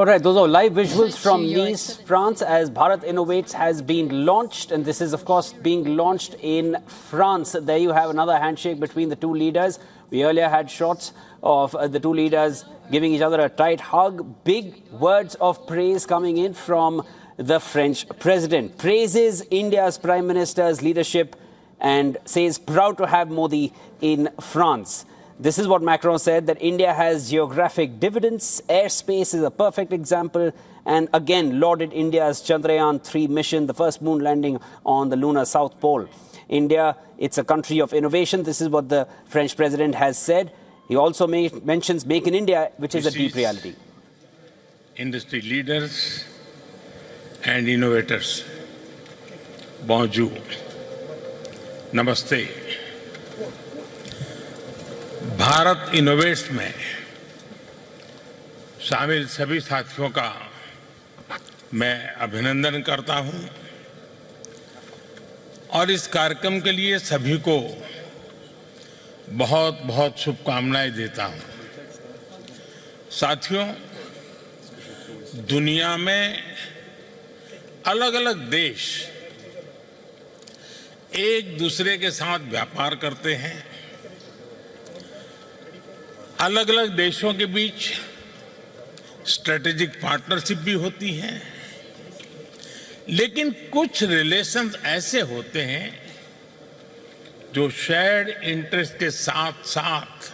All right, those are live visuals from Nice, France, as Bharat Innovates has been launched. And this is, of course, being launched in France. There you have another handshake between the two leaders. We earlier had shots of the two leaders giving each other a tight hug. Big words of praise coming in from the French president. Praises India's Prime Minister's leadership and says proud to have Modi in France. This is what Macron said, that India has geographic dividends. Airspace is a perfect example. And again, lauded India's Chandrayaan-3 mission, the first moon landing on the lunar South Pole. India, it's a country of innovation. This is what the French president has said. He also mentions Make in India, which is a deep reality. Industry leaders and innovators, bonjour, namaste. Bharat innovates में शामिल सभी साथियों का मैं अभिनंदन करता हूं और इस कार्यक्रम के लिए सभी को बहुत बहुत शुभकामनाएं देता हूं। साथियों, दुनिया में अलग अलग देश एक दूसरे के साथ व्यापार करते हैं। अलग अलग देशों के बीच स्ट्रेटेजिक पार्टनरशिप भी होती है, लेकिन कुछ रिलेशंस ऐसे होते हैं जो शेयर्ड इंटरेस्ट के साथ साथ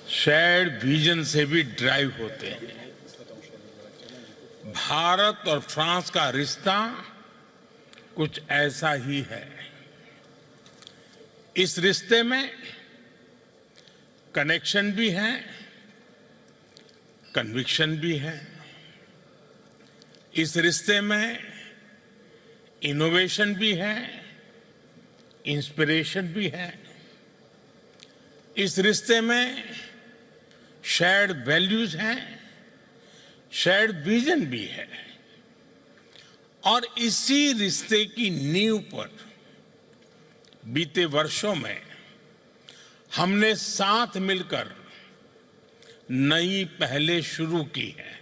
शेयर्ड विजन से भी ड्राइव होते हैं। भारत और फ्रांस का रिश्ता कुछ ऐसा ही है। इस रिश्ते में कनेक्शन भी है, कन्विक्शन भी है। इस रिश्ते में इनोवेशन भी है, इंस्पिरेशन भी है। इस रिश्ते में शेयर्ड वैल्यूज हैं, शेयर्ड विजन भी है। और इसी रिश्ते की नींव पर बीते वर्षों में हमने साथ मिलकर नई पहलें शुरू की हैं,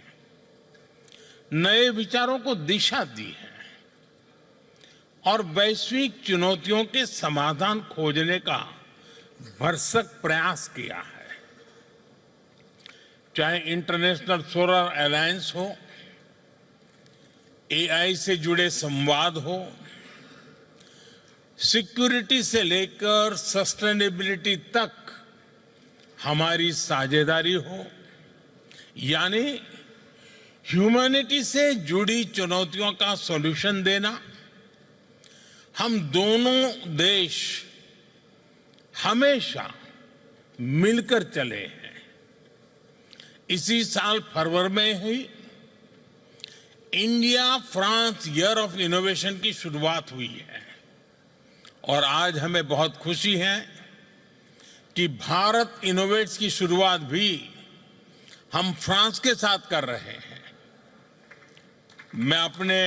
नए विचारों को दिशा दी है और वैश्विक चुनौतियों के समाधान खोजने का भरसक प्रयास किया है। चाहे इंटरनेशनल सोलर अलायंस हो, एआई से जुड़े संवाद हो, सिक्योरिटी से लेकर सस्टेनेबिलिटी तक हमारी साझेदारी हो, यानी ह्यूमैनिटी से जुड़ी चुनौतियों का सॉल्यूशन देना। हम दोनों देश हमेशा मिलकर चले हैं। इसी साल फरवरी में ही India France year of innovation की शुरुआत हुई है और आज हमें बहुत खुशी है कि भारत इनोवेट्स की शुरुआत भी हम फ्रांस के साथ कर रहे हैं। मैं अपने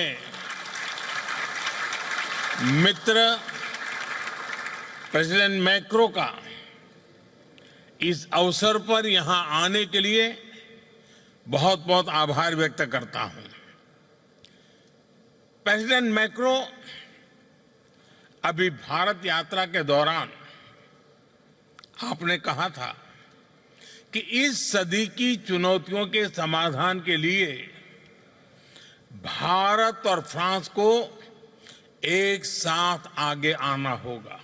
मित्र प्रेसिडेंट मैक्रो का इस अवसर पर यहां आने के लिए बहुत बहुत आभार व्यक्त करता हूं। प्रेसिडेंट मैक्रो अभी भारत यात्रा के दौरान आपने कहा था कि इस सदी की चुनौतियों के समाधान के लिए भारत और फ्रांस को एक साथ आगे आना होगा।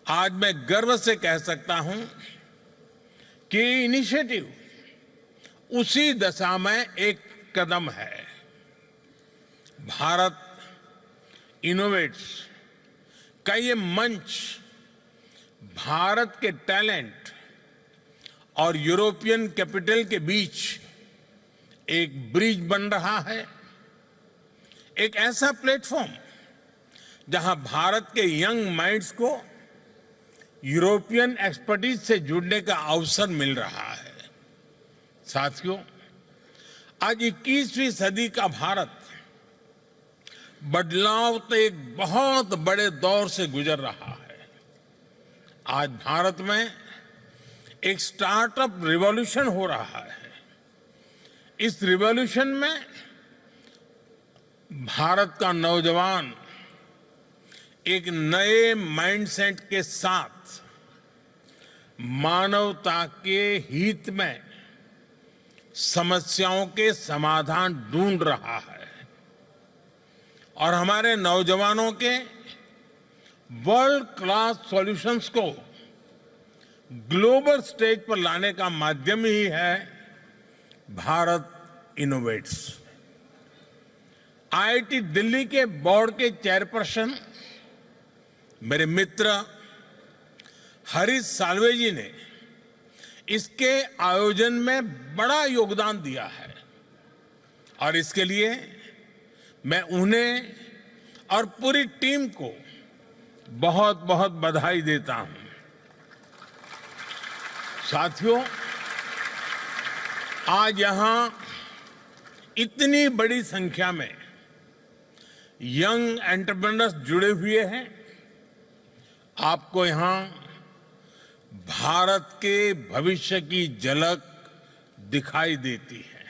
आज मैं गर्व से कह सकता हूं कि इनिशिएटिव उसी दिशा में एक कदम है। भारत इनोवेट्स का ये मंच भारत के टैलेंट और यूरोपियन कैपिटल के बीच एक ब्रिज बन रहा है, एक ऐसा प्लेटफॉर्म जहां भारत के यंग माइंड्स को यूरोपियन एक्सपर्टीज से जुड़ने का अवसर मिल रहा है। साथियों, आज 21वीं सदी का भारत बदलाव के एक बहुत बड़े दौर से गुजर रहा है। आज भारत में एक स्टार्टअप रिवॉल्यूशन हो रहा है इस रिवॉल्यूशन में भारत का नौजवान एक नए माइंडसेट के साथ मानवता के हित में समस्याओं के समाधान ढूंढ रहा है और हमारे नौजवानों के वर्ल्ड क्लास सॉल्यूशंस को ग्लोबल स्टेज पर लाने का माध्यम ही है भारत इनोवेट्स। आईआईटी दिल्ली के बोर्ड के चेयरपर्सन मेरे मित्र हरीश साल्वे जी ने इसके आयोजन में बड़ा योगदान दिया है और इसके लिए मैं उन्हें और पूरी टीम को बहुत बहुत बधाई देता हूं। साथियों, आज यहां इतनी बड़ी संख्या में यंग एंटरप्रेन्योर्स जुड़े हुए हैं। आपको यहां भारत के भविष्य की झलक दिखाई देती है।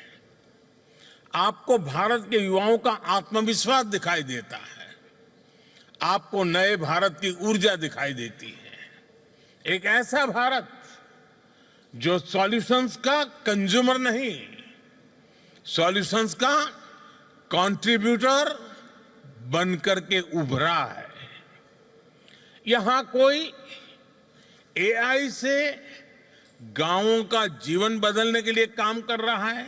आपको भारत के युवाओं का आत्मविश्वास दिखाई देता है। आपको नए भारत की ऊर्जा दिखाई देती है। एक ऐसा भारत जो सॉल्यूशंस का कंज्यूमर नहीं, सॉल्यूशंस का कंट्रीब्यूटर बनकर के उभरा है। यहां कोई एआई से गांवों का जीवन बदलने के लिए काम कर रहा है,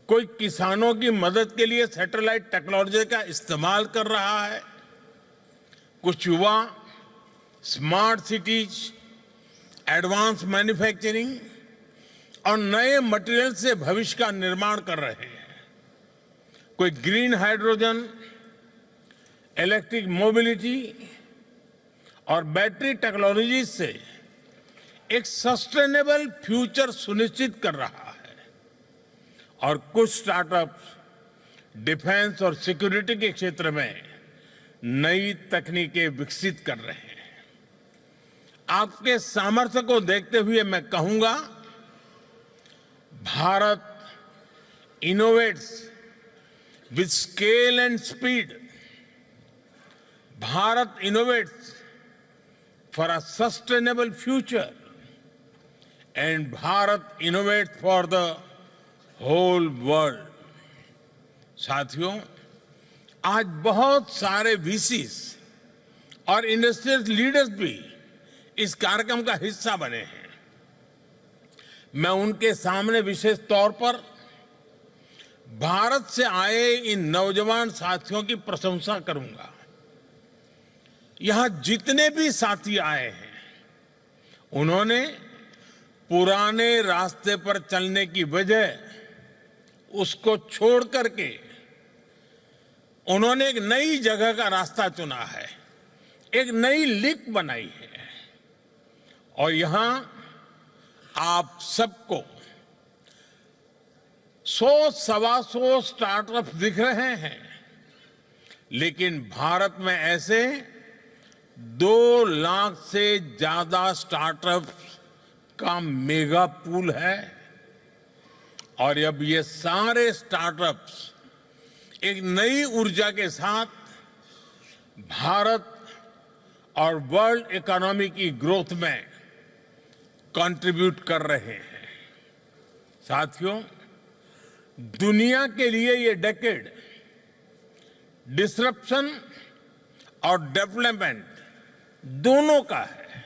कोई किसानों की मदद के लिए सैटेलाइट टेक्नोलॉजी का इस्तेमाल कर रहा है, कुछ युवा स्मार्ट सिटीज, एडवांस मैन्युफैक्चरिंग और नए मटेरियल से भविष्य का निर्माण कर रहे हैं, कोई ग्रीन हाइड्रोजन, इलेक्ट्रिक मोबिलिटी और बैटरी टेक्नोलॉजी से एक सस्टेनेबल फ्यूचर सुनिश्चित कर रहा है और कुछ स्टार्टअप्स डिफेंस और सिक्योरिटी के क्षेत्र में नई तकनीकें विकसित कर रहे हैं। आपके सामर्थ्य को देखते हुए मैं कहूंगा, Bharat innovates with scale and speed. Bharat innovates for a sustainable future and Bharat innovates for the whole world। साथियों, आज बहुत सारे वीसीज और इंडस्ट्रियल लीडर्स भी इस कार्यक्रम का हिस्सा बने हैं। मैं उनके सामने विशेष तौर पर भारत से आए इन नौजवान साथियों की प्रशंसा करूंगा। यहां जितने भी साथी आए हैं, उन्होंने पुराने रास्ते पर चलने की वजह उसको छोड़ करके उन्होंने एक नई जगह का रास्ता चुना है, एक नई लीक बनाई है और यहां आप सबको 100-125 स्टार्टअप दिख रहे हैं, लेकिन भारत में ऐसे 2 लाख से ज्यादा स्टार्टअप्स का मेगा पूल है और अब ये सारे स्टार्टअप्स एक नई ऊर्जा के साथ भारत और वर्ल्ड इकोनॉमी की ग्रोथ में कंट्रीब्यूट कर रहे हैं। साथियों, दुनिया के लिए ये डेकेड डिसरप्शन और डेवलपमेंट दोनों का है।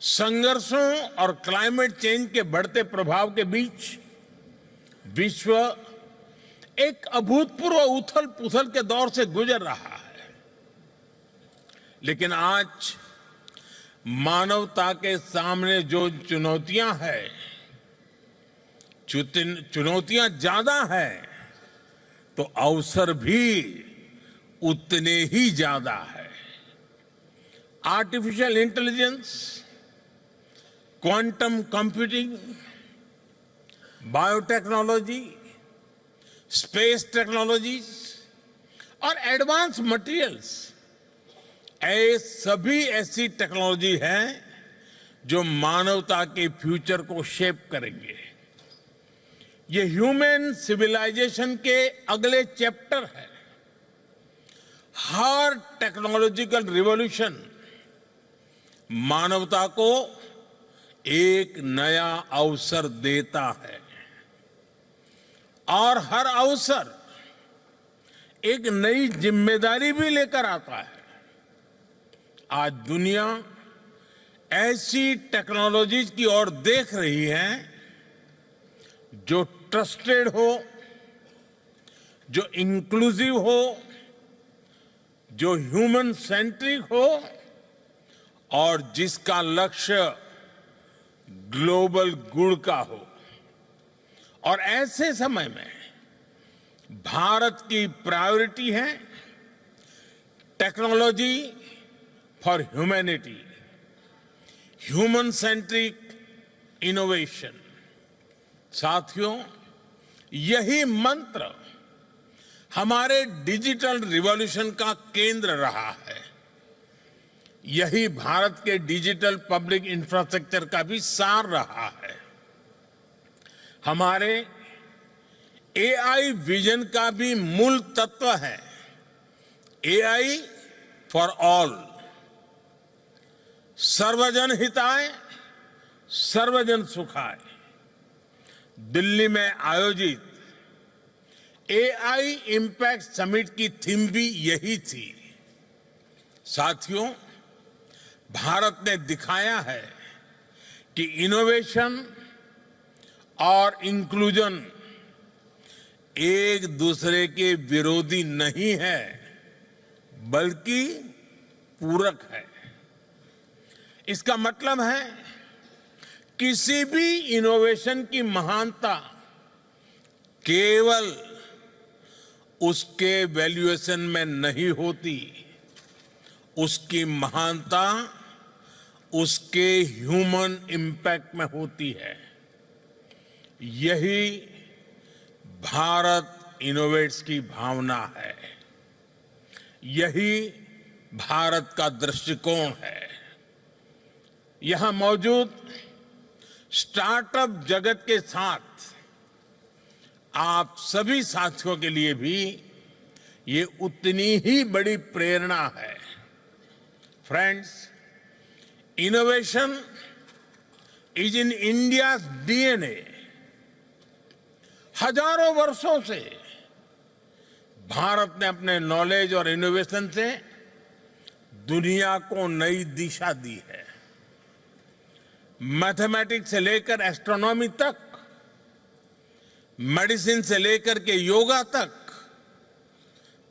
संघर्षों और क्लाइमेट चेंज के बढ़ते प्रभाव के बीच विश्व एक अभूतपूर्व उथल पुथल के दौर से गुजर रहा है, लेकिन आज मानवता के सामने जो चुनौतियां हैं, चुनौतियां ज्यादा हैं तो अवसर भी उतने ही ज्यादा है। Artificial intelligence, quantum computing, biotechnology, space technologies और एडवांस मटेरियल्स, सभी ऐसी टेक्नोलॉजी हैं जो मानवता के फ्यूचर को शेप करेंगे। ये ह्यूमन सिविलाइजेशन के अगले चैप्टर है। हर टेक्नोलॉजिकल रिवॉल्यूशन मानवता को एक नया अवसर देता है और हर अवसर एक नई जिम्मेदारी भी लेकर आता है। आज दुनिया ऐसी टेक्नोलॉजीज की ओर देख रही है जो ट्रस्टेड हो, जो इंक्लूसिव हो, जो ह्यूमन सेंट्रिक हो और जिसका लक्ष्य ग्लोबल गुड का हो। और ऐसे समय में भारत की प्रायोरिटी है technology for humanity, human centric innovation. साथियों, यही मंत्र हमारे डिजिटल रिवॉल्यूशन का केंद्र रहा है। यही भारत के डिजिटल पब्लिक इंफ्रास्ट्रक्चर का भी सार रहा है। हमारे एआई विजन का भी मूल तत्व है एआई फॉर ऑल, सर्वजन हिताय सर्वजन सुखाय। दिल्ली में आयोजित एआई इम्पैक्ट समिट की थीम भी यही थी। साथियों, भारत ने दिखाया है कि इनोवेशन और इंक्लूजन एक दूसरे के विरोधी नहीं है, बल्कि पूरक है। इसका मतलब है किसी भी इनोवेशन की महानता केवल उसके वैल्यूएशन में नहीं होती, उसकी महानता उसके ह्यूमन इंपैक्ट में होती है। यही भारत इनोवेट्स की भावना है, यही भारत का दृष्टिकोण है। यहां मौजूद स्टार्टअप जगत के साथ आप सभी साथियों के लिए भी ये उतनी ही बड़ी प्रेरणा है। Friends, innovation is in India's DNA. हजारों वर्षों से भारत ने अपने नॉलेज और इनोवेशन से दुनिया को नई दिशा दी है। मैथमेटिक्स से लेकर एस्ट्रोनॉमी तक, मेडिसिन से लेकर के योगा तक,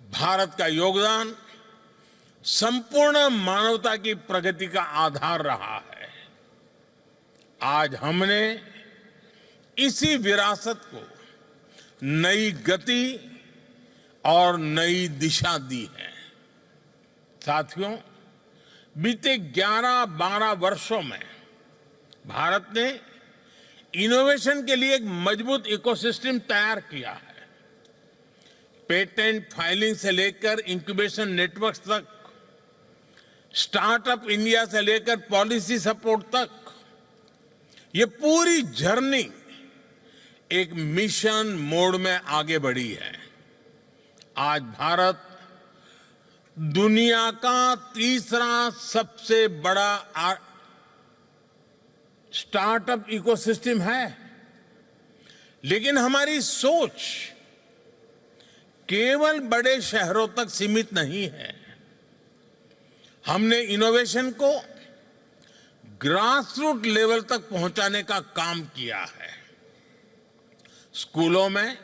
भारत का योगदान संपूर्ण मानवता की प्रगति का आधार रहा है। आज हमने इसी विरासत को नई गति और नई दिशा दी है। साथियों, बीते 11-12 वर्षों में भारत ने इनोवेशन के लिए एक मजबूत इकोसिस्टम तैयार किया है। पेटेंट फाइलिंग से लेकर इंक्यूबेशन नेटवर्क तक, स्टार्टअप इंडिया से लेकर पॉलिसी सपोर्ट तक, ये पूरी जर्नी एक मिशन मोड में आगे बढ़ी है। आज भारत दुनिया का तीसरा सबसे बड़ा स्टार्टअप इकोसिस्टम है, लेकिन हमारी सोच केवल बड़े शहरों तक सीमित नहीं है। हमने इनोवेशन को ग्रासरूट लेवल तक पहुंचाने का काम किया है। स्कूलों में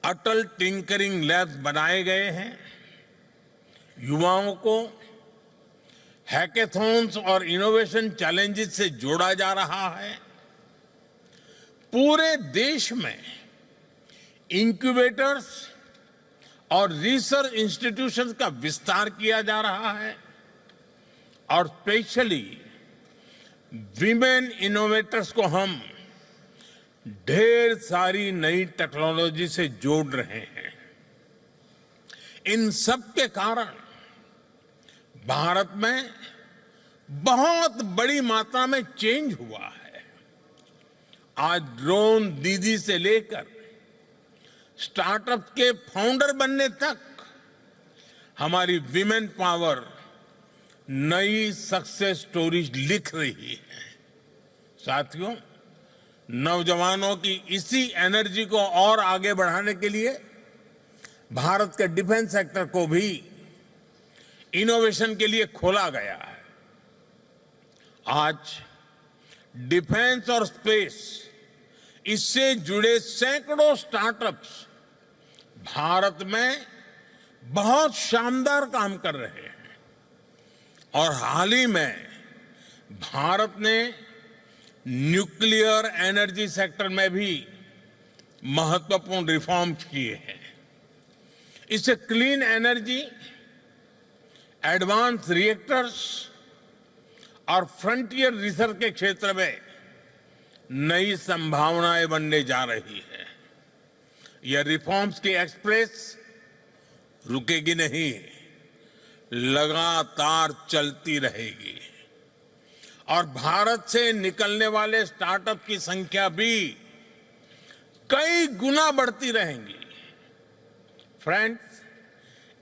अटल टिंकरिंग लैब्स बनाए गए हैं। युवाओं को हैकेथॉन्स और इनोवेशन चैलेंजेस से जोड़ा जा रहा है। पूरे देश में इंक्यूबेटर्स और रिसर्च इंस्टीट्यूशंस का विस्तार किया जा रहा है और स्पेशली विमेन इनोवेटर्स को हम ढेर सारी नई टेक्नोलॉजी से जोड़ रहे हैं। इन सब के कारण भारत में बहुत बड़ी मात्रा में चेंज हुआ है। आज ड्रोन दीदी से लेकर स्टार्टअप के फाउंडर बनने तक हमारी विमेन पावर नई सक्सेस स्टोरीज लिख रही है। साथियों, नौजवानों की इसी एनर्जी को और आगे बढ़ाने के लिए भारत के डिफेंस सेक्टर को भी इनोवेशन के लिए खोला गया है। आज डिफेंस और स्पेस, इससे जुड़े सैकड़ों स्टार्टअप्स भारत में बहुत शानदार काम कर रहे हैं और हाल ही में भारत ने न्यूक्लियर एनर्जी सेक्टर में भी महत्वपूर्ण रिफॉर्म्स किए हैं। इससे क्लीन एनर्जी, एडवांस रिएक्टर्स और फ्रंटियर रिसर्च के क्षेत्र में नई संभावनाएं बनने जा रही है। यह रिफॉर्म्स की एक्सप्रेस रुकेगी नहीं, लगातार चलती रहेगी और भारत से निकलने वाले स्टार्टअप की संख्या भी कई गुना बढ़ती रहेंगी। फ्रेंड्स,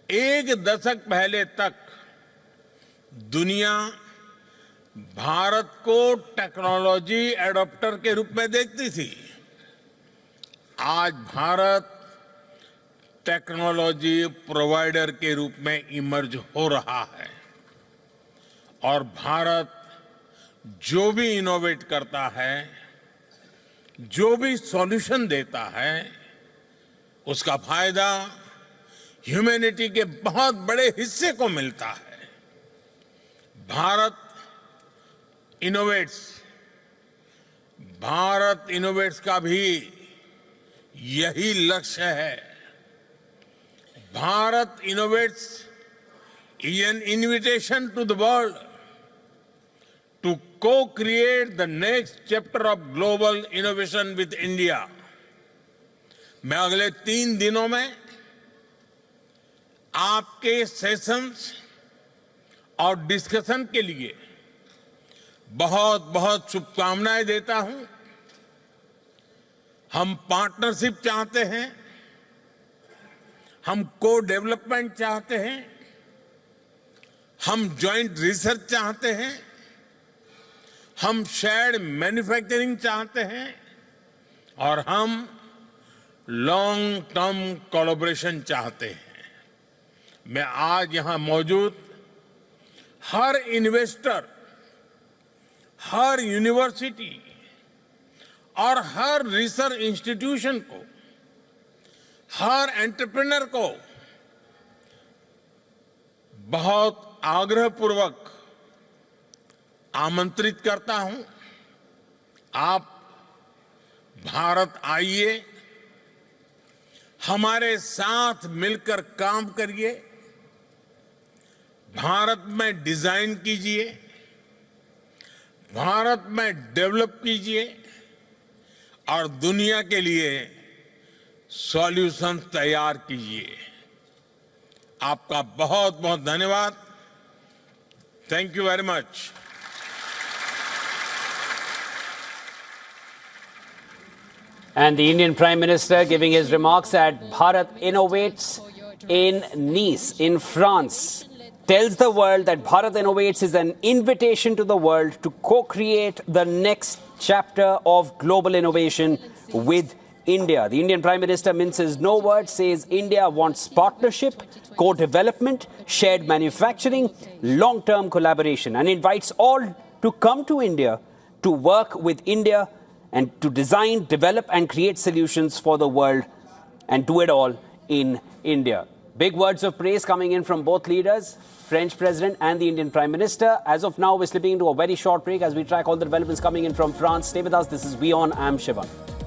एक दशक पहले तक दुनिया भारत को टेक्नोलॉजी एडॉप्टर के रूप में देखती थी। आज भारत टेक्नोलॉजी प्रोवाइडर के रूप में इमर्ज हो रहा है और भारत जो भी इनोवेट करता है, जो भी सॉल्यूशन देता है, उसका फायदा ह्यूमैनिटी के बहुत बड़े हिस्से को मिलता है। भारत इनोवेट्स का भी यही लक्ष्य है। Bharat innovates is an invitation to the world to co-create the next chapter of global innovation with India. मैं अगले 3 दिनों में आपके सेशंस और डिस्कशन के लिए बहुत बहुत शुभकामनाएं देता हूं। हम पार्टनरशिप चाहते हैं, हम को डेवलपमेंट चाहते हैं, हम जॉइंट रिसर्च चाहते हैं, हम शेयर्ड मैन्युफैक्चरिंग चाहते हैं और हम लॉन्ग टर्म कोलैबोरेशन चाहते हैं। मैं आज यहां मौजूद हर इन्वेस्टर, हर यूनिवर्सिटी और हर रिसर्च इंस्टीट्यूशन को, हर एंटरप्रेन्योर को बहुत आग्रहपूर्वक आमंत्रित करता हूं। आप भारत आइए, हमारे साथ मिलकर काम करिए, भारत में डिजाइन कीजिए, भारत में डेवलप कीजिए और दुनिया के लिए सॉल्यूशन तैयार कीजिए। आपका बहुत बहुत धन्यवाद। Thank you very much. And the Indian Prime Minister giving his remarks at Bharat Innovates in Nice, in France, tells the world that Bharat Innovates is an invitation to the world to co-create the next chapter of global innovation with India. The Indian Prime Minister minces no words, says India wants partnership, co-development, shared manufacturing, long-term collaboration, and invites all to come to India to work with India and to design, develop and create solutions for the world and do it all in India. Big words of praise coming in from both leaders, French President and the Indian Prime Minister. As of now, we're slipping into a very short break as we track all the developments coming in from France. Stay with us. This is WION. I'm Shivan.